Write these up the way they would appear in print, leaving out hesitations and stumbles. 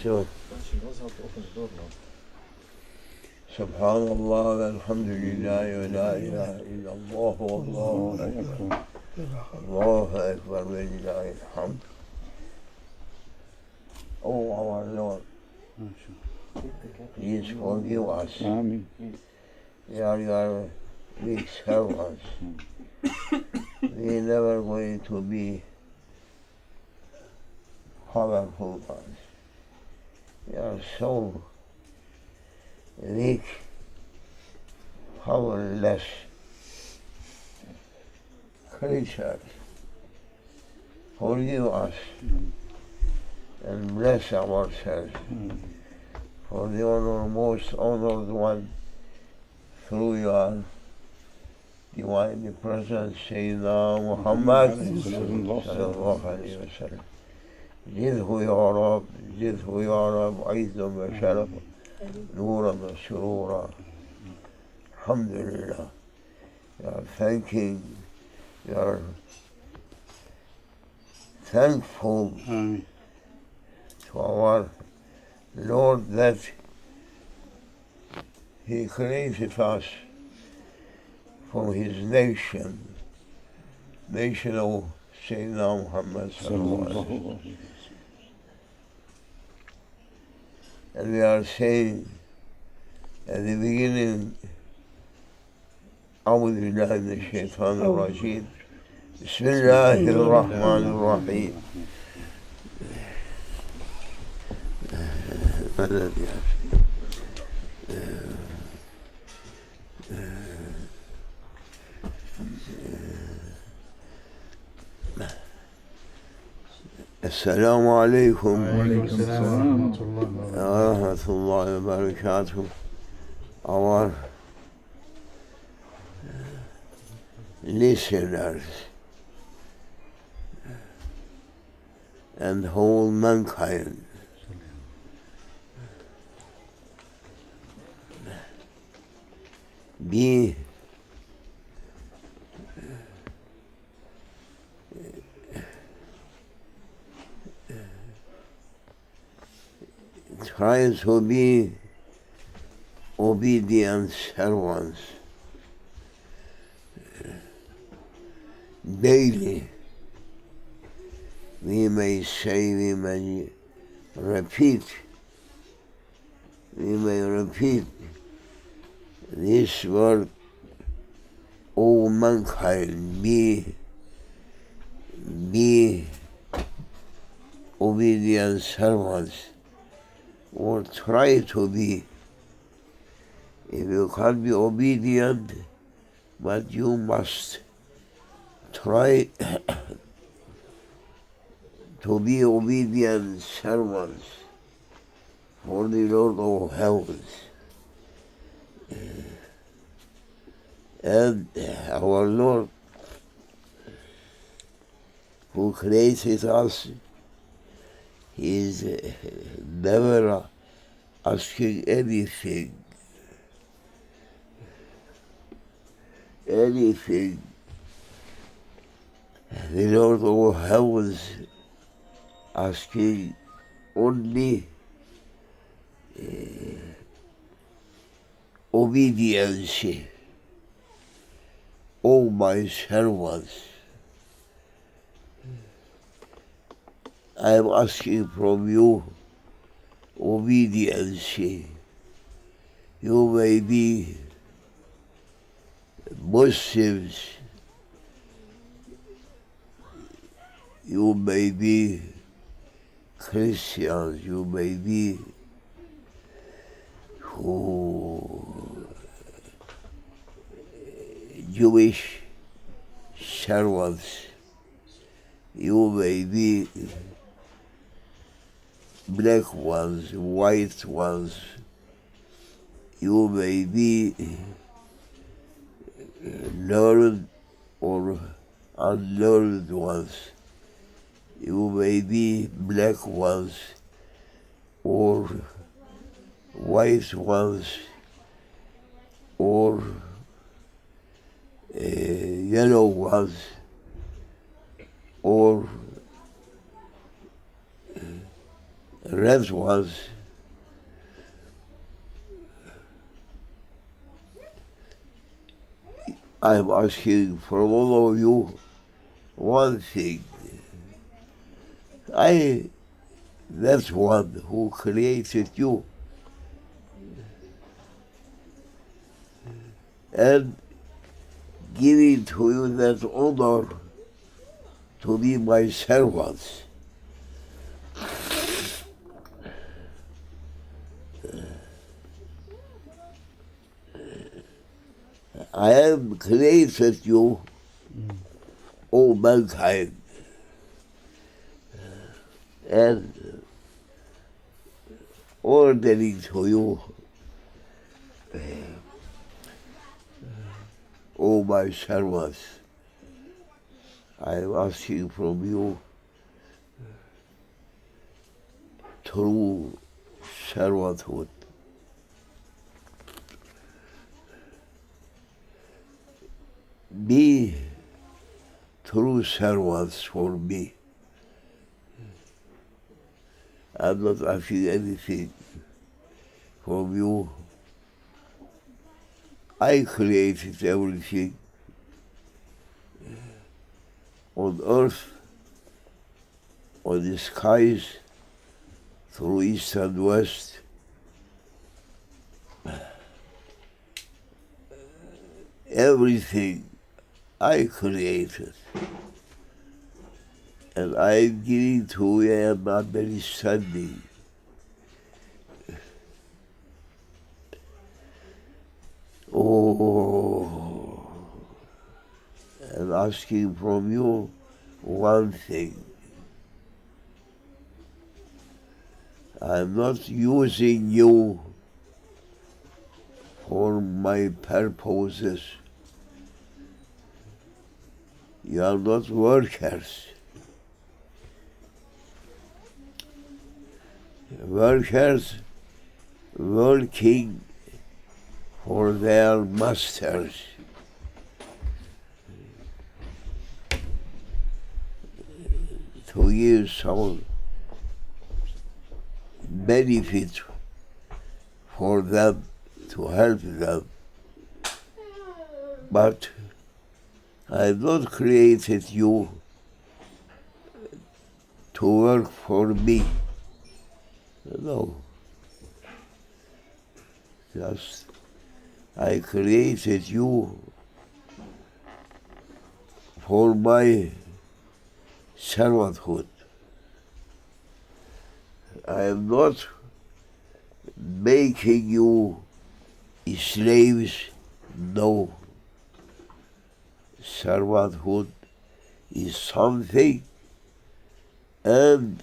So, Subhanallah walhamdulillah wa la ilaha illallah wallahu akbar. Allahu akbar wa lillahi alhamd. Oh our Lord, please forgive us. Amen. We are your weak servants. We never going to be powerful ones. We are so weak, powerless creatures. Forgive us and bless ourselves for the honor, most honored one, through your divine presence, Sayyidina Muhammad sallallahu alayhi wa sallam. زده يا رب، زده يا رب عزا وشرفا نورا وسرورا. Alhamdulillah. We are thanking, we are thankful to our Lord that He created us from His nation of Sayyidina Muhammad sallallahu alaihi wasallam. And we are saying at the beginning, أعوذ بالله من الشيطان الرجيم بسم الله الرحمن الرحيم. السلام عليكم ورحمة الله وبركاته. Our listeners and whole mankind, be try to be obedient servants daily. We may say, we may repeat this word, O mankind, be obedient servants, or try to be. If you can't be obedient, but you must try to be obedient servants for the Lord of heavens. And our Lord, who created us, He is never asking anything. The Lord of heavens asking only obedience. O my servants, I am asking from you obedience. You may be Muslims, you may be Christians, you may be Jewish servants, you may be black ones, white ones, you may be learned or unlearned ones, you may be black ones or white ones or yellow ones or red ones, I'm asking from all of you one thing. That's one who created you and giving to you that honor to be my servants. I have created you, O mankind, and ordering to you, O my servants, I am asking from you true servanthood. Be true servants for me. I'm not asking anything from you. I created everything on earth, on the skies, through east and west. Everything I created. And I'm giving to you an understanding. Oh, and asking from you one thing. I'm not using you for my purposes. You are not workers. Workers working for their masters. To give some benefit for them, to help them. But I have not created you to work for me. No. Just I created you for my servanthood. I am not making you slaves. No. Servanthood is something, and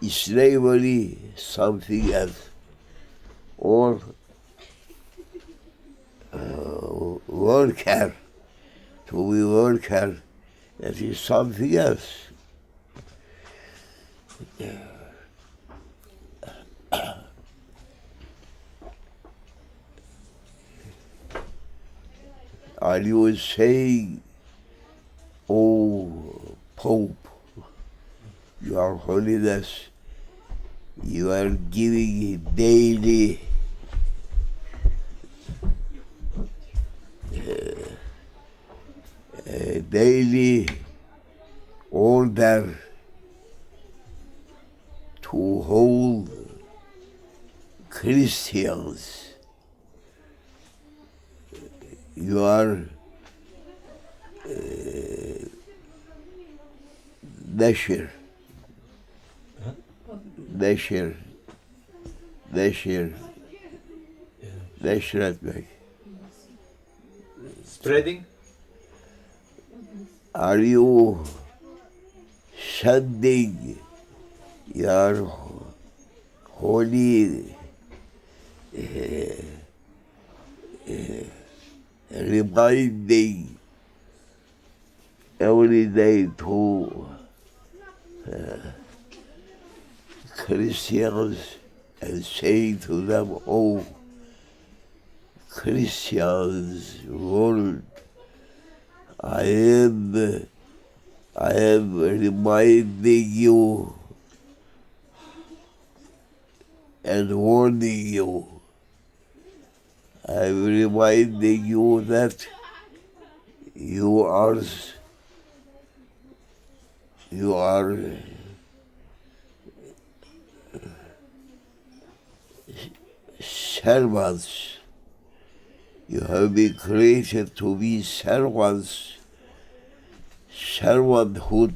slavery something else, or worker, to be worker, that is something else. Are you saying, "Oh, Pope, Your Holiness, you are giving daily order to whole Christians. You are neşir etmek. Spreading? Are you sending your holy reminding every day to Christians and saying to them, "Oh, Christians world, I am I am reminding you and warning you. I am reminding you that you are servants. You have been created to be servants. Servanthood,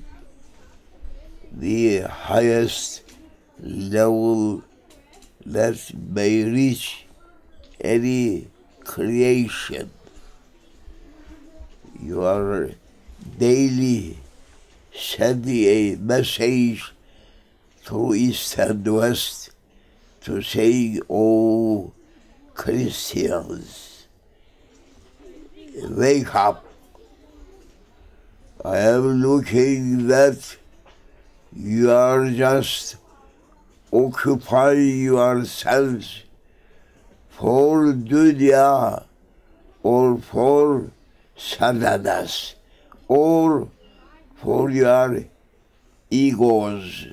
the highest level that may reach any creation. You are daily sending a message to East and West to say, oh, Christians, wake up. I am looking that you are just occupying yourselves for dunya or for sadhanas or for your egos.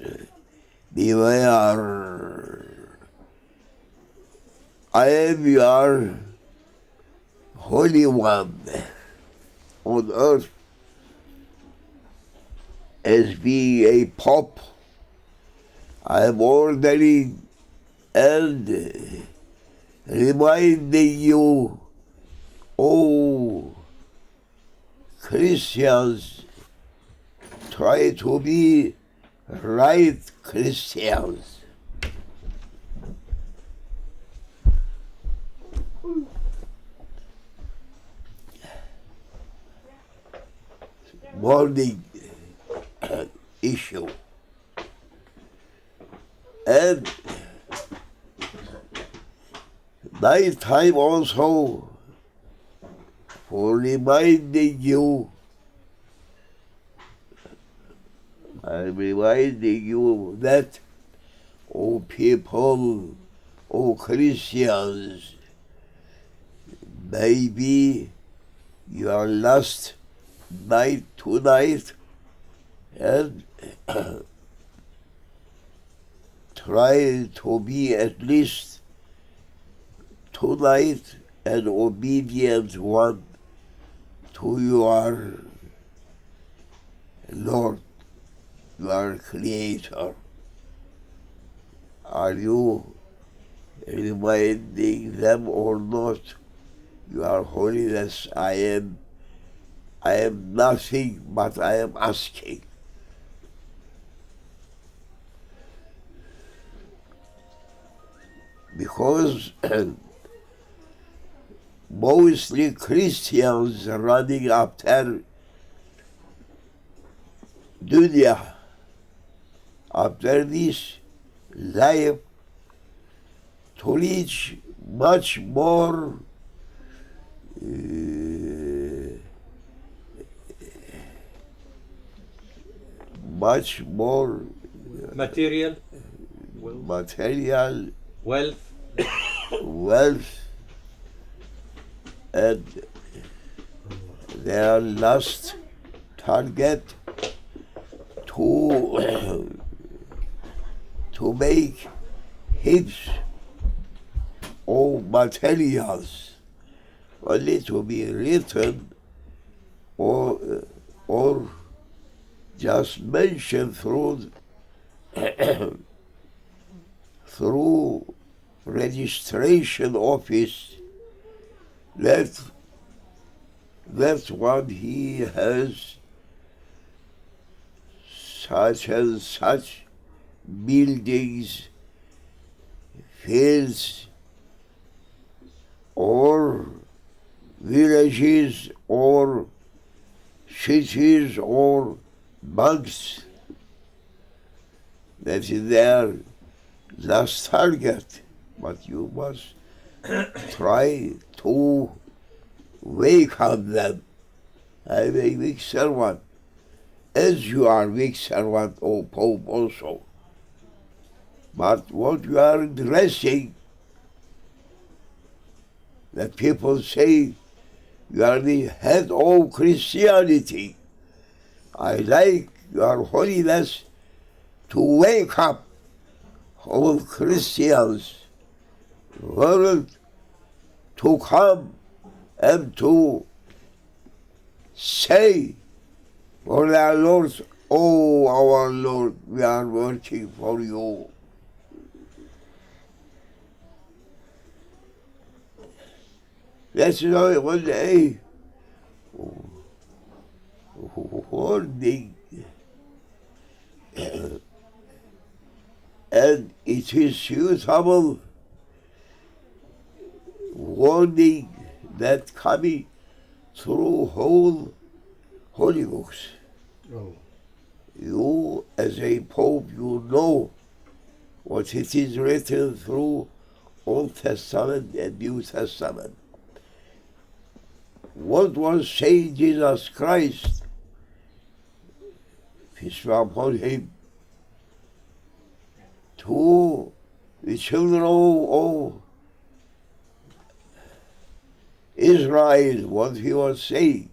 Beware. I am your Holy One on earth as being a pope. I am ordering and reminding you, oh, Christians, try to be right Christians. Morning issue. And night time also for reminding you. I'm reminding you that, oh people, oh Christians, maybe your last night tonight, and try to be at least tonight an obedient one to your Lord, your Creator. Are you reminding them or not? Your Holiness, I am nothing, but I am asking. Because mostly Christians running after dunya, after this life, to reach much more material, wealth, and their last target to make heaps of materials only to be written or just mentioned through registration office. That's what he has such and such buildings, fields, or villages, or cities, or banks. That is their last target. But you must try to wake up them. I am a weak servant, as you are weak servant, O Pope also. But what you are addressing, that people say you are the head of Christianity. I like your holiness to wake up all Christians, world, to come and to say for their Lord, oh our Lord, we are working for you. That's why one day, warning, and it is suitable warning that coming through whole Holy Books. Oh. You, as a Pope, you know what it is written through Old Testament and New Testament. What was saying Jesus Christ, peace be upon him, to the children of Israel, what he was saying,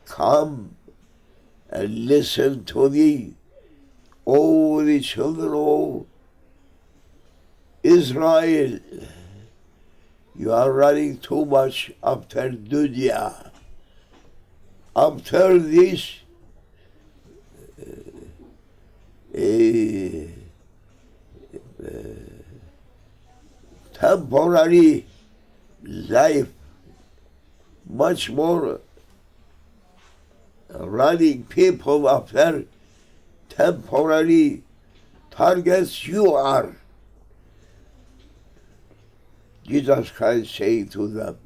come and listen to me, O the children of Israel. You are running too much after dunya. After this temporary life, much more running people after temporary targets you are. Jesus Christ saying to them,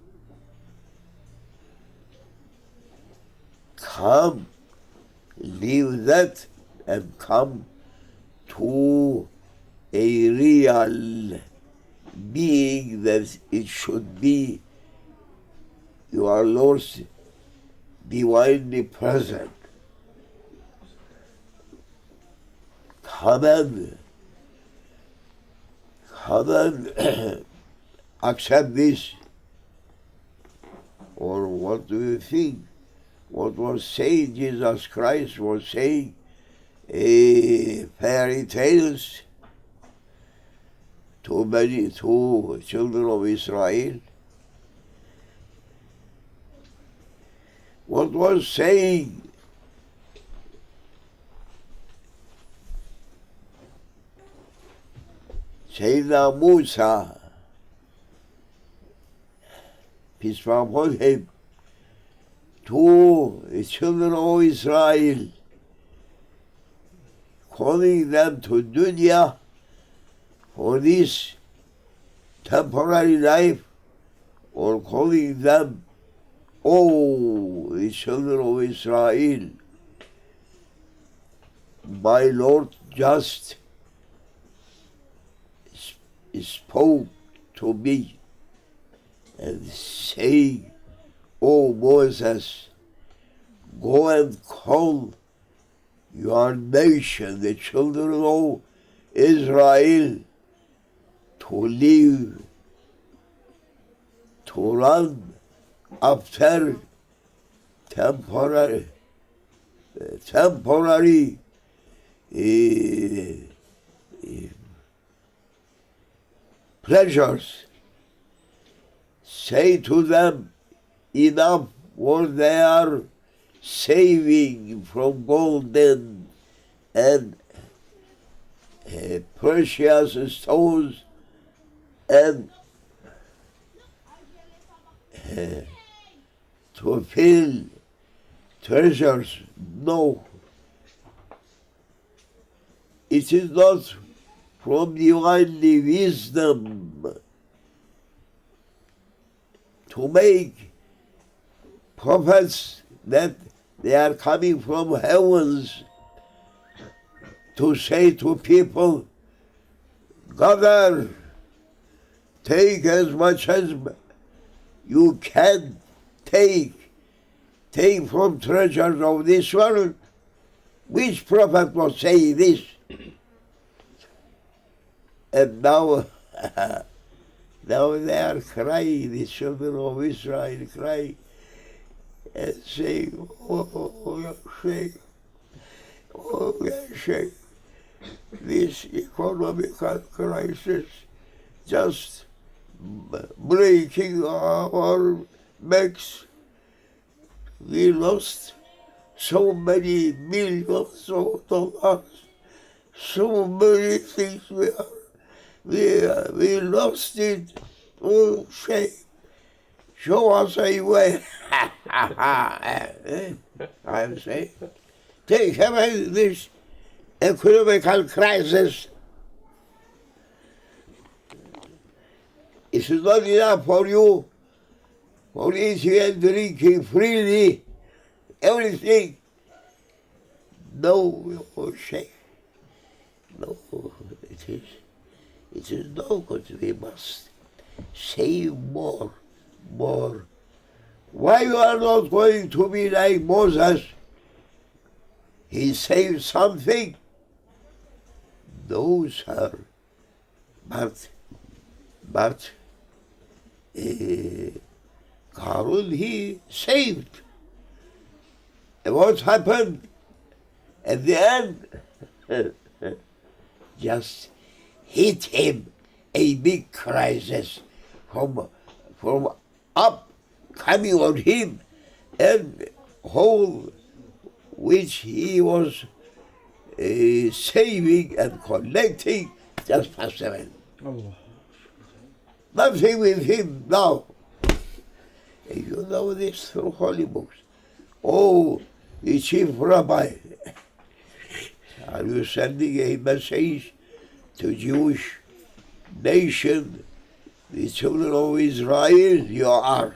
come, leave that and come to a real being that it should be your Lord's divinely present. Come and accept this. Or what do you think? What was saying Jesus Christ was saying fairy tales to children of Israel. What was saying Sayyidina Musa, peace be upon him, to the children of Israel, calling them to dunya for this temporary life, or calling them, oh, the children of Israel, my Lord just spoke to me and saying, oh Moses, go and call your nation, the children of Israel, to live, to run after temporary pleasures. Say to them, enough what they are saving from golden and precious stones and to fill treasures. No, it is not from divinely wisdom to make prophets that they are coming from heavens to say to people, gather, take as much as you can take from treasures of this world. Which prophet was saying this? And now they are crying, the children of Israel crying and saying, oh, say, this economical crisis just breaking our backs. We lost so many millions of dollars, so many things we lost it. Oh, shame. Show us a way. I'm saying, take away this economical crisis. It is not enough for you, for eating and drinking freely, everything. No, shame. No, it is no good. We must save more. Why you are not going to be like Moses? He saved something. No, sir. But Karun, he saved. And what happened? At the end, just hit him a big crisis from up coming on him, and whole which he was saving and collecting just passed away. Allah. Nothing with him now. And you know this through holy books. Oh, the chief rabbi, are you sending a message to Jewish nation, the children of Israel? You are.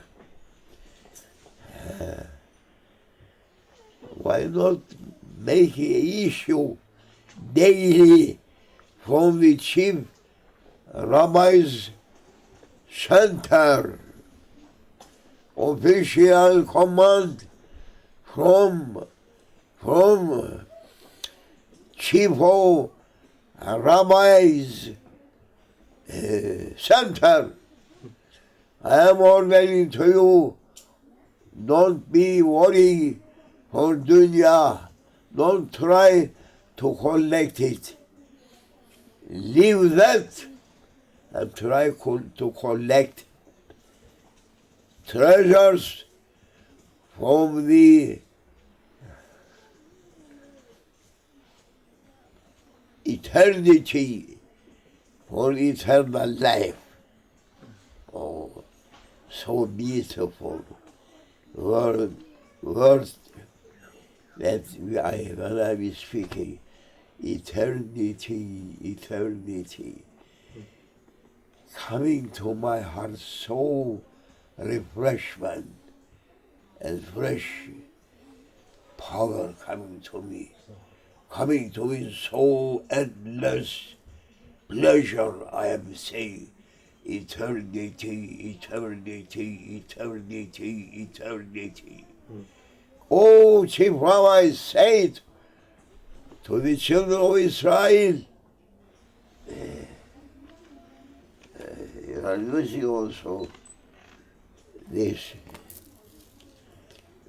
Why not make an issue daily from the chief rabbi's center, official command from chief of rabbis center? I am ordering to you, don't be worried for dunya, don't try to collect it. Leave that and try to collect treasures from the eternity, for eternal life. Oh, so beautiful word that when I was speaking, eternity, coming to my heart, so refreshment and fresh power coming to me so endless pleasure. I am saying eternity. Oh, Chief Rabbi said to the children of Israel, you are using also this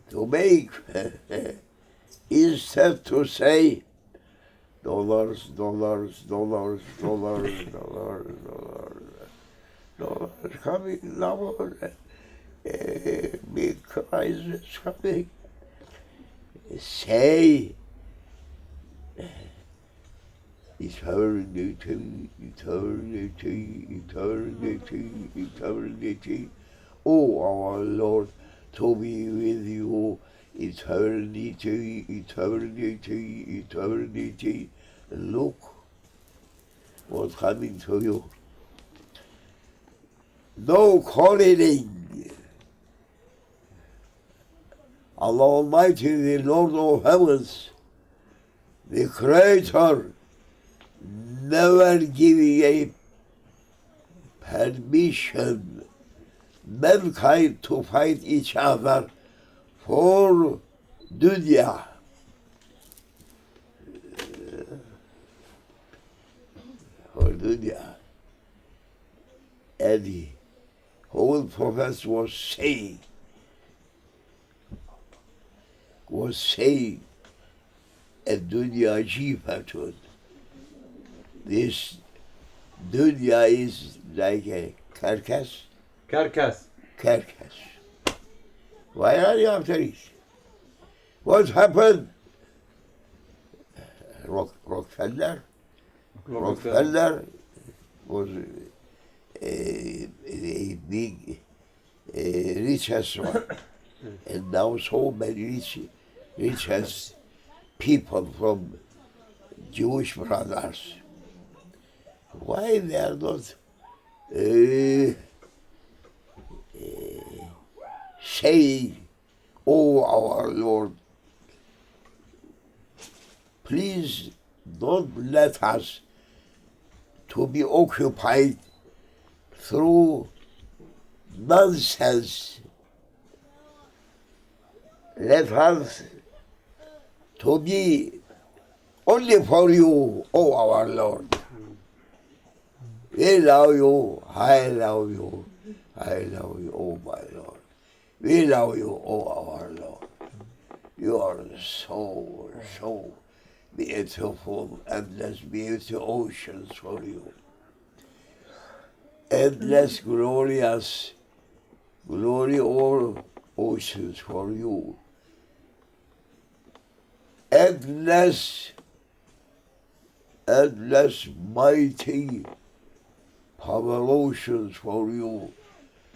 to make, instead to say dollars, coming now, big crisis coming. Say eternity. Oh, our Lord, to be with you, eternity. Look what's coming to you. No quarreling. Allah Almighty, the Lord of heavens, the Creator, never giving a permission mankind to fight each other for dunya. And the whole Prophet was saying الدنيا جيفة. This dunya is like a carcass. Carcass. Carcass. Why are you after it? What happened? Rockefeller was a big, richest one. And now so many richest people from Jewish brothers. Why they are not saying, "Oh, our Lord, please don't let us to be occupied through nonsense. Let us to be only for you, oh our Lord. We love you, I love you, I love you, oh my Lord. We love you, oh our Lord. You are so, so beautiful, endless beauty oceans for you. Endless, glorious, glory all oceans for you. Endless, mighty power oceans for you.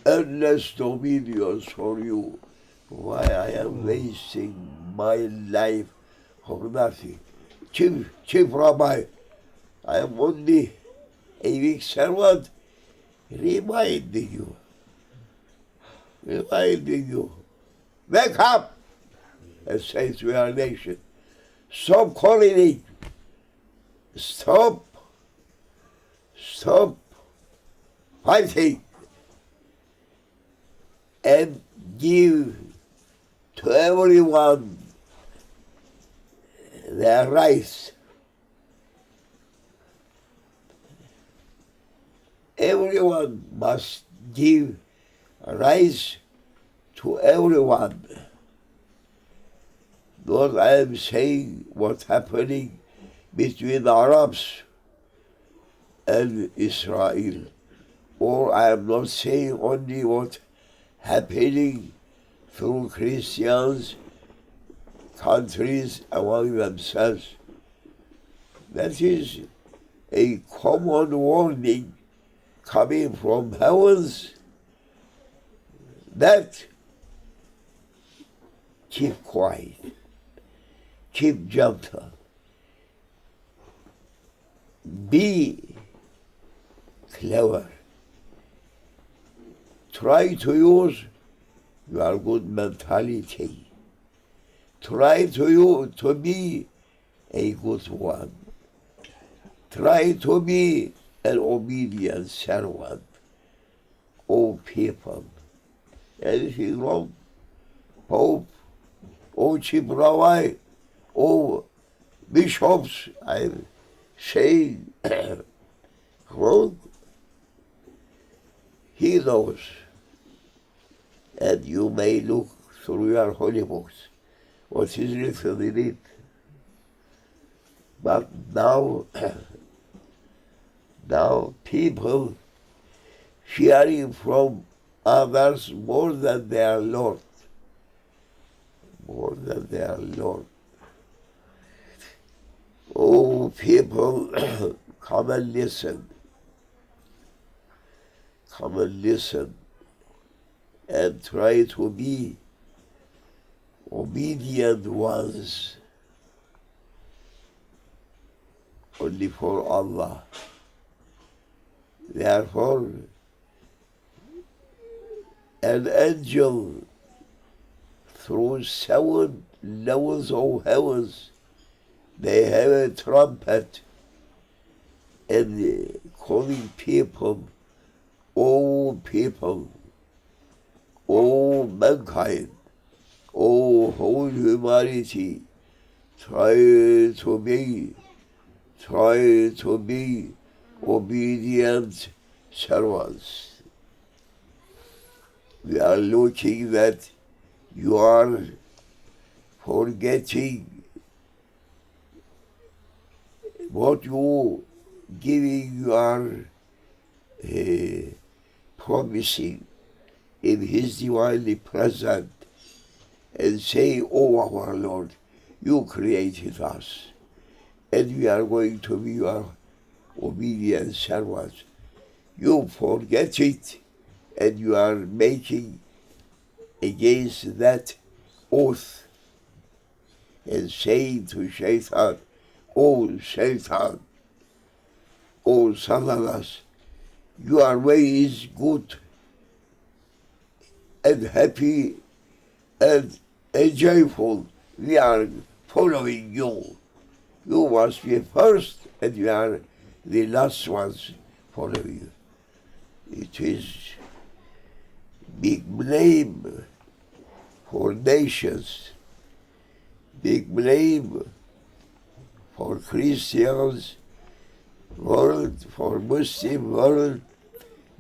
Endless dominions for you. Why I am wasting my life for nothing? Chief Rabbi, I am only a weak servant reminding you. Wake up and say to our nation, stop calling it. Stop fighting and give to everyone their rights. Everyone must give rights to everyone. Not I am saying what's happening between the Arabs and Israel. Or I am not saying only what's happening through Christians, countries among themselves. That is a common warning coming from heavens that keep quiet, keep gentle, be clever, try to use your good mentality, try to be a good one, try to be an obedient servant. Oh people, anything wrong? Pope, oh chief rabbi, oh bishops, I'm saying wrong. He knows, and you may look through your holy books what is written in it. But now people fearing from others more than their Lord. More than their Lord. Oh, people, come and listen. Come and listen and try to be obedient ones only for Allah. Therefore, an angel through 7 levels of heavens, they have a trumpet and calling people, oh people, oh mankind, oh whole humanity, try to be obedient servants. We are looking that you are forgetting what you giving, you are promising in His divinely present and say, oh our Lord, you created us and we are going to be your obedient servants. You forget it and you are making against that oath and saying to Shaitan, oh Shaitan, oh Satanas, your way is good and happy and joyful. We are following you. You must be first and we are the last ones following you. It is big blame for nations, big blame for Christians world, for Muslim world,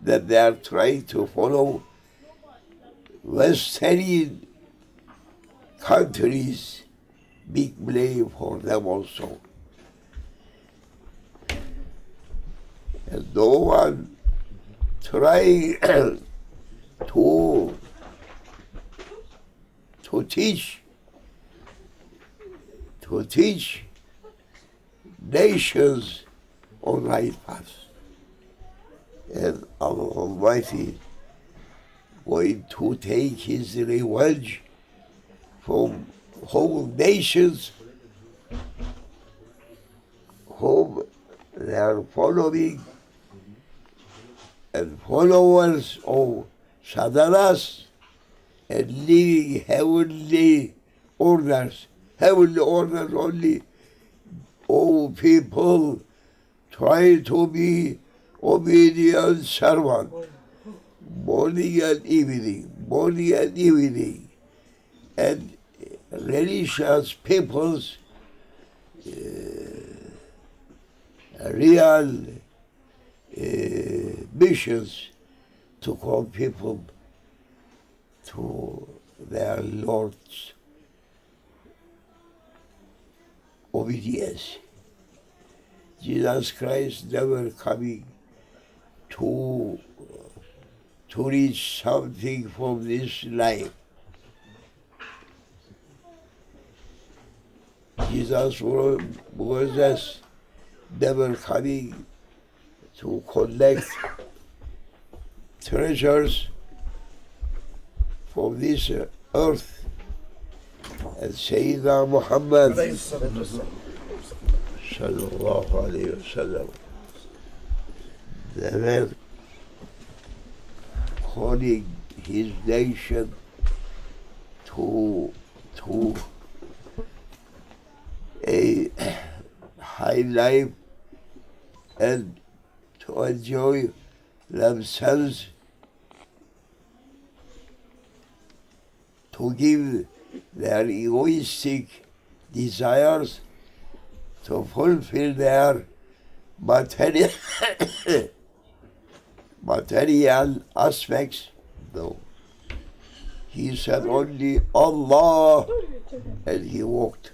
that they are trying to follow Western countries. Big blame for them also. And no one trying to teach nations on right path. And Allah Almighty going to take His revenge from whole nations whom they are following and followers of Satanas and living heavenly orders only. All people try to be obedient servant, morning and evening, and religious people's real missions to call people to their Lord's obedience. Jesus Christ never coming to reach something from this life. Jesus was never coming to collect treasures from this earth. And Sayyidina Muhammad sallallahu alayhi wa sallam, they were calling his nation to a high life and to enjoy themselves, to give their egoistic desires, to fulfill their material aspects. No. He said only Allah and he walked.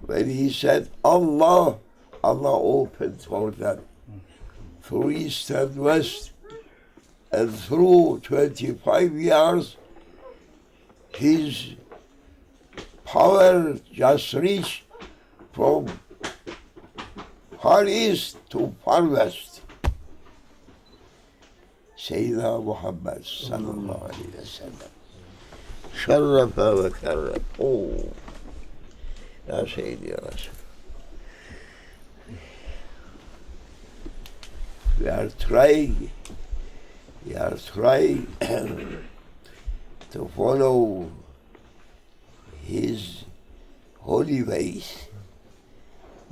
When he said Allah, Allah opened for them through east and west, and through 25 years his power just reached from far east to far west. Sayyidina Muhammad sallallahu alayhi wa sallam sharafa wa karram. Oh, Ya Sayyidi Ya Rasul. We are trying to follow his holy ways.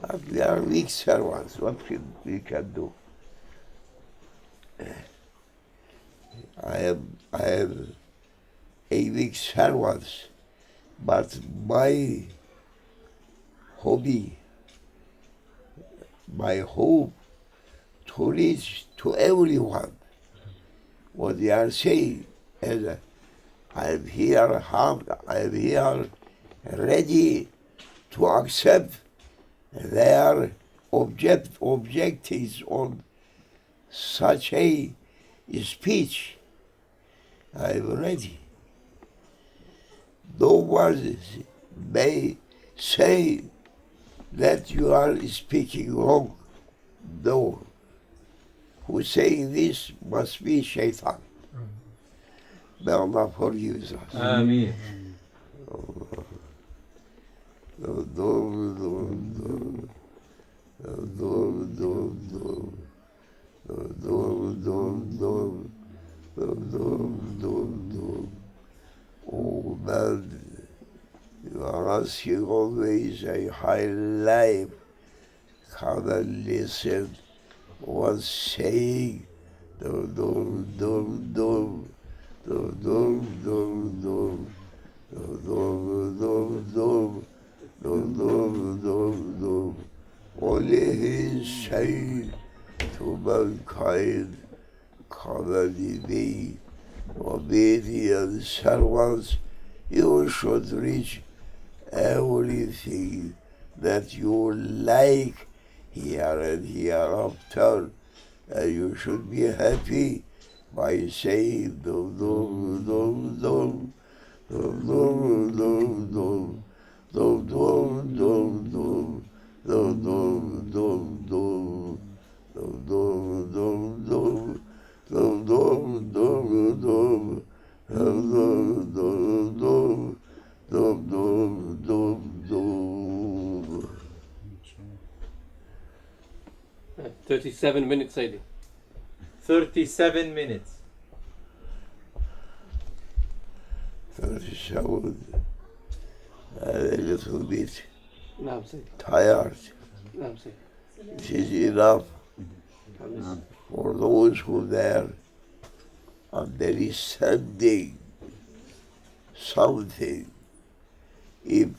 But we are weak servants. What we can do? I am a weak servant, but my hobby, my hope to reach to everyone what they are saying, and I am here ready to accept their objectives on such a speech. I'm ready. No one may say that you are speaking wrong. No. Who saying this must be shaitan. May Allah forgive us. Ameen. Oh man, you are asking always a high life. Come and listen. What's saying? Do. Only He saying to mankind, come and be obedient servants. You should reach everything that you like here and hereafter, and you should be happy by saying do. 37 minutes, Sayyidi. 37 minutes. 37, a little bit Naam, Sayyidi. tired. Naam, Sayyidi. It is enough for those who are understanding something. If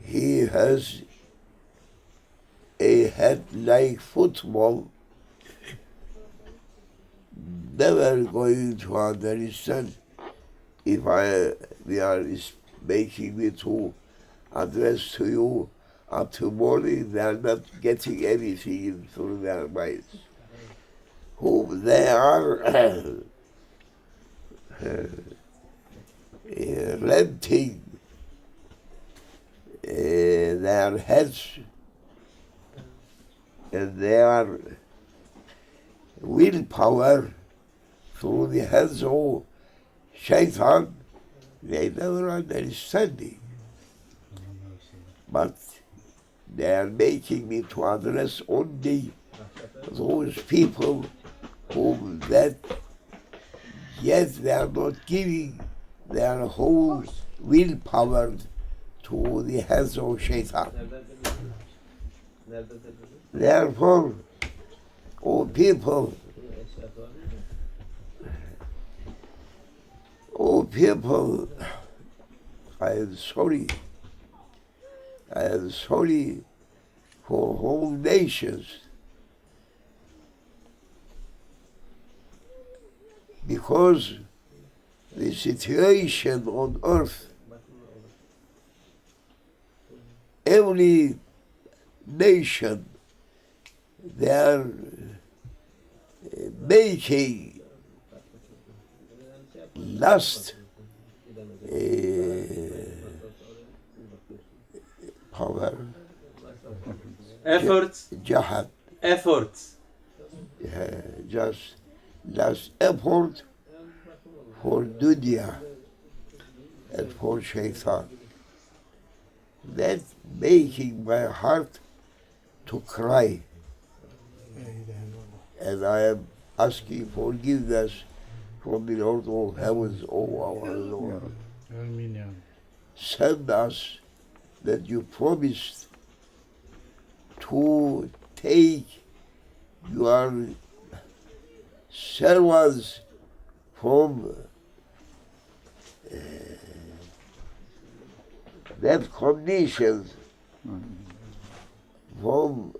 he has a head like football, never going to understand. If we are making me to address to you up to morning, they are not getting anything through their minds. Whom they are renting their heads and their willpower through the hands of shaitan, they never understand it. But they are making me to address only those people whom that yet they are not giving their whole willpower to the hands of shaitan. Therefore, O people, I am sorry. I am sorry for whole nations, because the situation on earth, every nation, they are making lust power, Efforts. jihad, Efforts. just last effort for dunya and for shaitan. That making my heart to cry. And I am asking forgiveness from the Lord of heavens, O our Lord. Send us that you promised to take your servants from that conditions, from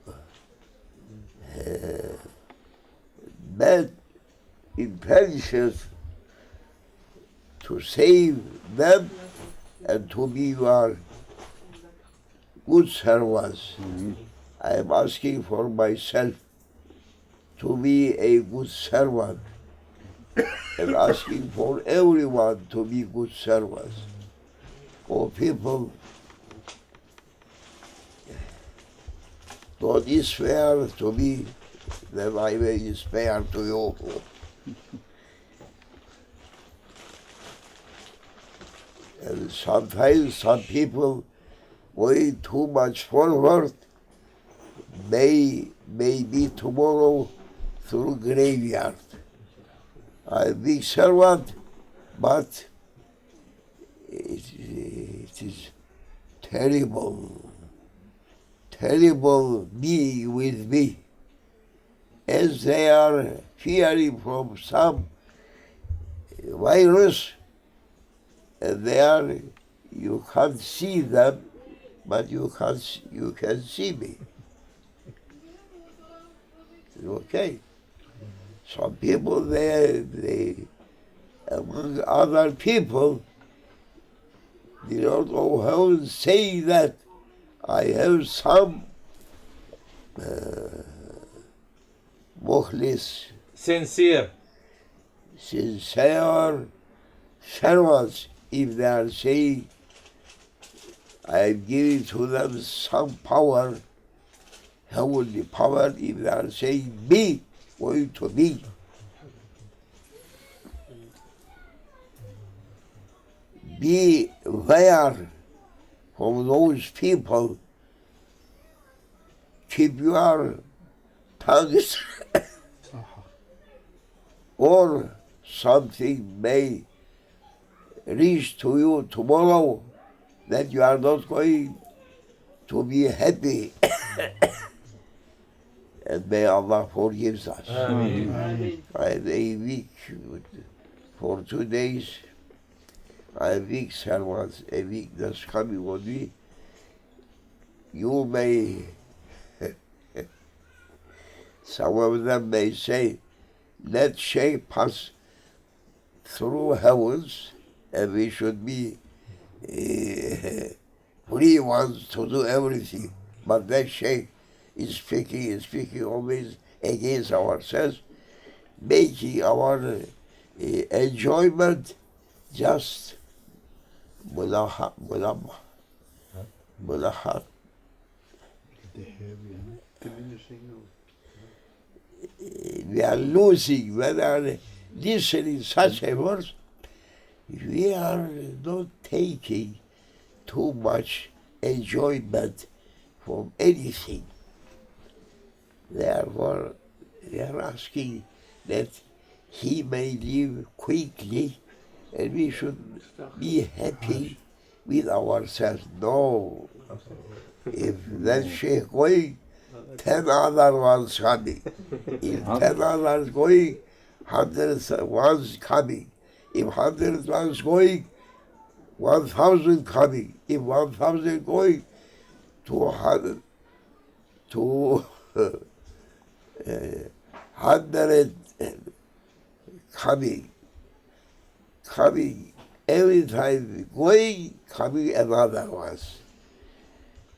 bad intentions, to save them and to be your good servants. I am asking for myself to be a good servant and asking for everyone to be good servants. For people don't despair to me, then I may despair to you. And sometimes some people going too much forward may be tomorrow through graveyard. I'm a big servant, but it is terrible being with me, as they are fearing from some virus, and they are, you can't see them, but you can see me. Okay. Some people, they among other people, they don't know how to say that I have some mukhlis, Sincere. sincere servants. If they are saying I am giving to them some power, heavenly power, if they are saying me, going to me. Beware from those people. Keep your tongues or something may reach to you tomorrow that you are not going to be happy. And may Allah forgive us. Ameen. I am a week for 2 days. I am weak servants, a week that's coming on me. You may, some of them may say, let Shaykh pass through heavens and we should be free ones to do everything. But that Shaykh is speaking always against ourselves, making our enjoyment just mulahat. We are losing when we are listening such a words. We are not taking too much enjoyment from anything. Therefore, we are asking that he may live quickly and we should be happy with ourselves. No. If that Sheikh going, 10 other ones coming. If 10 others going, 100 ones coming. If 100 ones going, 1,000 coming. If 1,000 going, 200 coming. Every time going, coming another ones.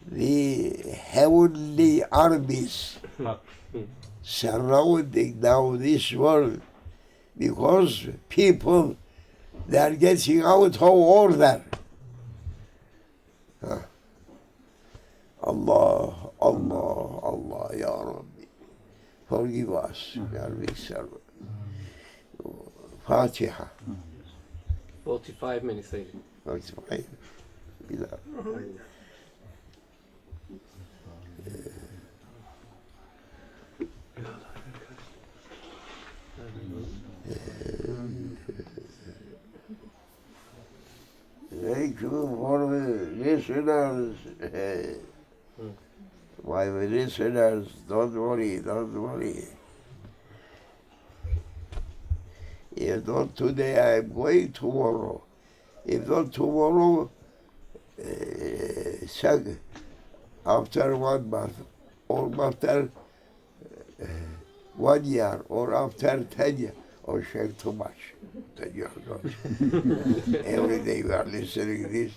The heavenly armies surrounding now this world, because people, they are getting out of order. Allah, Ya Rabbi. Forgive us, we are weak servants. Fatiha. 45 minutes, Sayyidi. That's fine. Bilal. Thank you for the listeners. My listeners, don't worry. If not today, I am going tomorrow. If not tomorrow, after 1 month, or after 1 year, or after 10 years, or share too much. 10 years old. Every day we are listening this.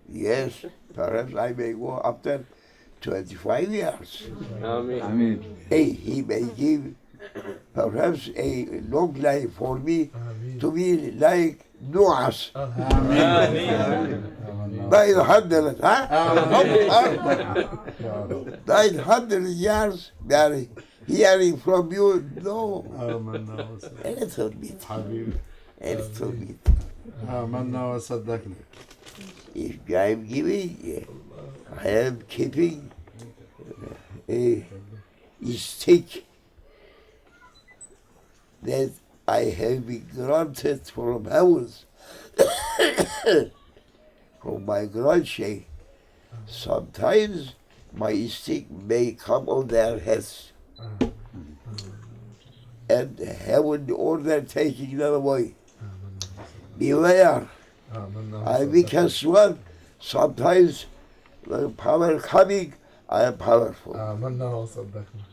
Yes, perhaps I may go after 25 years. Amen. Hey, he may give perhaps a long life for me to be like Noah's. 900, huh? 900 years, Mary. Hearing from you, no, آمنا وصدقنا a little bit, حبيبي a little bit. آمنا وصدقنا If I am giving, I am keeping a stick that I have been granted from heavens, from my grandchild. Sometimes my stick may come on their heads, and heaven order taking them away. Beware. I become one. Sometimes when power coming, I am powerful. آمنا وصدقنا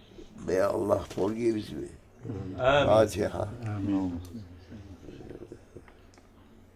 May Allah forgive me. Amen. Fatiha. آمين